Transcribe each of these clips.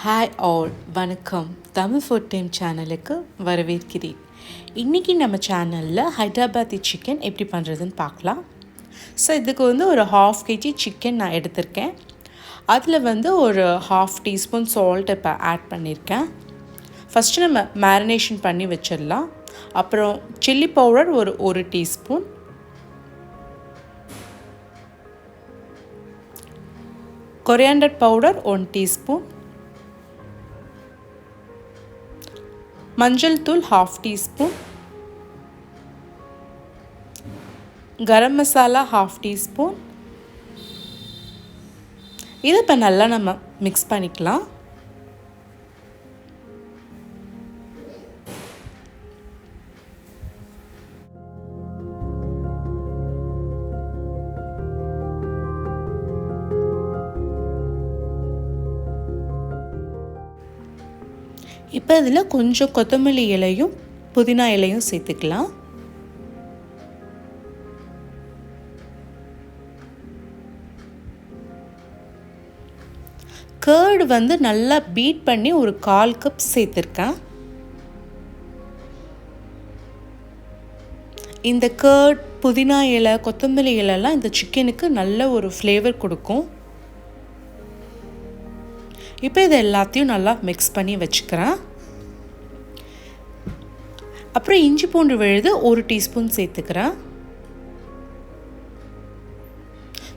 Hi all, வணக்கம். Tamil food time சேனலுக்கு வரவேற்கிறேன். இன்றைக்கி நம்ம சேனலில் ஹைதராபாதி சிக்கன் எப்படி பண்ணுறதுன்னு பார்க்கலாம். ஸோ இதுக்கு ஒரு 1/2 kg சிக்கன் நான் எடுத்திருக்கேன். அதில் ஒரு 1/2 teaspoon சால்ட் இப்போ ஆட் பண்ணியிருக்கேன். ஃபஸ்ட்டு நம்ம மேரினேஷன் பண்ணி வச்சிடலாம். அப்புறம் சில்லி பவுடர் ஒரு டீஸ்பூன், கொரியாண்டர் பவுடர் 1 teaspoon, மஞ்சள் தூள் 1/2 teaspoon, கரம் மசாலா 1/2 teaspoon. இதை இப்போ நல்லா நம்ம மிக்ஸ் பண்ணிக்கலாம். இப்போ இதில் கொஞ்சம் கொத்தமல்லி இலையும் புதினா இலையும் சேர்த்துக்கலாம். கர்டு நல்லா பீட் பண்ணி ஒரு 1/4 கப் சேர்த்துருக்கேன். இந்த கர்ட், புதினா இலை, கொத்தமல்லி இலைலாம் இந்த சிக்கனுக்கு நல்ல ஒரு ஃப்ளேவர் கொடுக்கும். இப்போ இது எல்லாத்தையும் நல்லா மிக்ஸ் பண்ணி வச்சுக்கிறேன். அப்புறம் இஞ்சி பூண்டு விழுது 1 teaspoon சேர்த்துக்கிறேன்.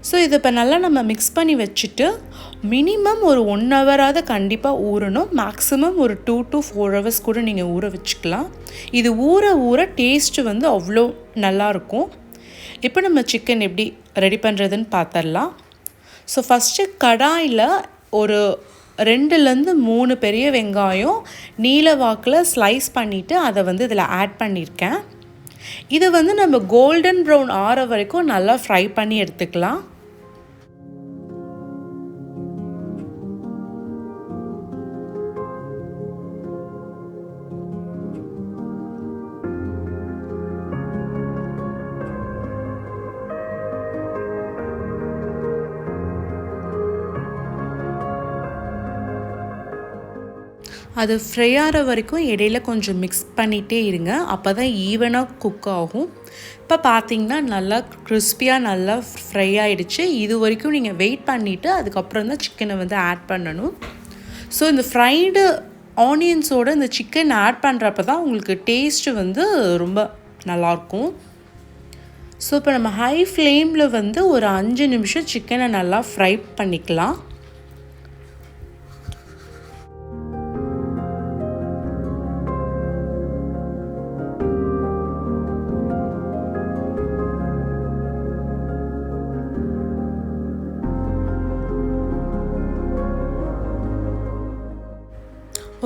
ஸோ இதை இப்போ நல்லா நம்ம மிக்ஸ் பண்ணி வச்சுட்டு மினிமம் ஒரு 1 hour கண்டிப்பாக ஊறணும். மேக்ஸிமம் ஒரு 2 to 4 hours கூட நீங்கள் ஊற வச்சுக்கலாம். இது ஊற டேஸ்ட்டு அவ்வளோ நல்லாயிருக்கும். இப்போ நம்ம சிக்கன் எப்படி ரெடி பண்ணுறதுன்னு பார்த்துடலாம். ஸோ ஃபஸ்ட்டு கடாயில் ஒரு 2-3 பெரிய வெங்காயம் நீல வாக்கில் ஸ்லைஸ் பண்ணிவிட்டு அதை இதில் ஆட் பண்ணியிருக்கேன். இது நம்ம கோல்டன் ப்ரௌன் ஆற வரைக்கும் நல்லா ஃப்ரை பண்ணி எடுத்துக்கலாம். அது ஃப்ரை ஆகிற வரைக்கும் இடையில கொஞ்சம் மிக்ஸ் பண்ணிகிட்டே இருங்க. அப்போ தான் ஈவனாக குக் ஆகும். இப்போ பார்த்திங்கன்னா நல்லா கிறிஸ்பியாக நல்லா ஃப்ரை ஆகிடுச்சு. இது வரைக்கும் நீங்கள் வெயிட் பண்ணிவிட்டு அதுக்கப்புறம் தான் சிக்கனை ஆட் பண்ணணும். ஸோ இந்த ஃப்ரைடு ஆனியன்ஸோடு இந்த சிக்கன் ஆட் பண்ணுறப்ப தான் உங்களுக்கு டேஸ்ட்டு ரொம்ப நல்லாயிருக்கும். ஸோ இப்போ நம்ம ஹை ஃப்ளேமில் ஒரு 5 நிமிஷம் சிக்கனை நல்லா ஃப்ரை பண்ணிக்கலாம்.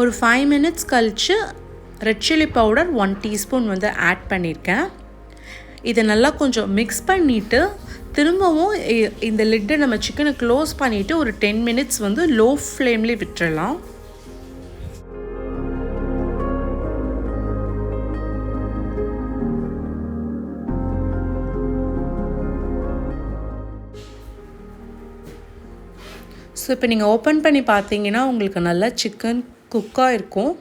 ஒரு 5 minutes கழித்து red chilli powder 1 teaspoon add பண்ணியிருக்கேன். இதை நல்லா கொஞ்சம் மிக்ஸ் பண்ணிவிட்டு திரும்பவும் இந்த லிட்டை நம்ம சிக்கனை க்ளோஸ் பண்ணிவிட்டு ஒரு 10 minutes லோ ஃப்ளேம்லேயே விட்டுறலாம். ஸோ இப்போ நீங்கள் ஓப்பன் பண்ணி பார்த்தீங்கன்னா உங்களுக்கு நல்லா சிக்கன் குக்காக இருக்கும்.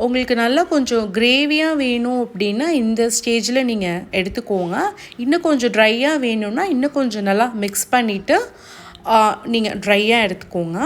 உங்களுக்கு நல்லா கொஞ்சம் கிரேவியாக வேணும் அப்படின்னா இந்த ஸ்டேஜில் நீங்கள் எடுத்துக்கோங்க. இன்னும் கொஞ்சம் ட்ரையாக வேணும்னா இன்னும் கொஞ்சம் நல்லா மிக்ஸ் பண்ணிவிட்டு நீங்கள் ட்ரையாக எடுத்துக்கோங்க.